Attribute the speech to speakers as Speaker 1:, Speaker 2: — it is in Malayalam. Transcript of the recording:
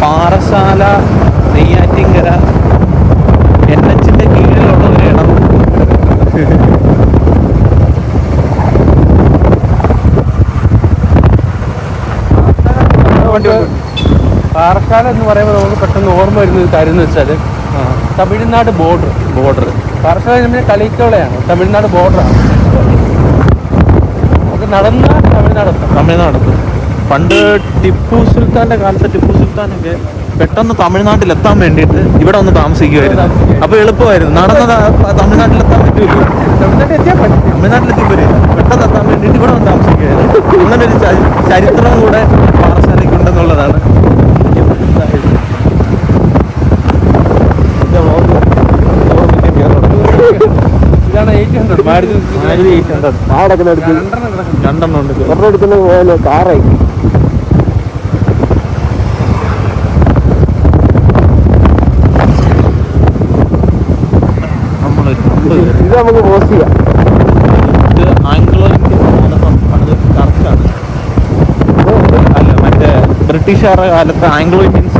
Speaker 1: പാറശാല, നെയ്യാറ്റിൻകര, NH-ന്റെ കീഴിലുള്ള ഒരു ഇടം.
Speaker 2: പാറശാല എന്ന് പറയുമ്പോൾ നമുക്ക് പെട്ടെന്ന് ഓർമ്മ വരുന്ന ഒരു കാര്യം എന്ന് വെച്ചാൽ തമിഴ്നാട് ബോർഡർ പാറശാല നമ്മുടെ കളിക്കോളയാണ്, തമിഴ്നാട് ബോർഡറാണ്. നമുക്ക് നടന്ന
Speaker 1: തമിഴ്നാടെത്തും. പണ്ട് ടിപ്പു സുൽത്താൻ്റെ കാലത്ത് ടിപ്പു സുൽത്താനൊക്കെ പെട്ടെന്ന് തമിഴ്നാട്ടിലെത്താൻ വേണ്ടിയിട്ട് ഇവിടെ ഒന്ന് താമസിക്കുമായിരുന്നു. അപ്പോൾ എളുപ്പമായിരുന്നു, നടന്നത് തമിഴ്നാട്ടിലെത്താൻ പറ്റുമല്ലോ. തമിഴ്നാട്ടിലെത്തിപ്പോരെ പെട്ടെന്ന് എത്താൻ വേണ്ടിയിട്ട് ഇവിടെ ഒന്ന് താമസിക്കുമായിരുന്നു. അങ്ങനെ ഒരു ചരിത്രം കൂടെ പാറശാലയ്ക്കുണ്ടെന്നുള്ളതാണ്.
Speaker 2: ഇതാണ് 800 മാരുതി 800.
Speaker 1: രണ്ടെണ്ണം ഉണ്ട്.
Speaker 2: ഒരെണ്ണം എടുക്കുന്നത് പോലെ കാറായി. ഇത് നമുക്ക് പോസ്റ്റ് ചെയ്യാം.
Speaker 1: ഇത് ആംഗ്ലോ ഇന്ത്യൻ പണിത് കറക്റ്റാണ്. അല്ല, മറ്റേ ബ്രിട്ടീഷുകാരുടെ കാലത്ത് ആംഗ്ലോ ഇന്ത്യൻസ്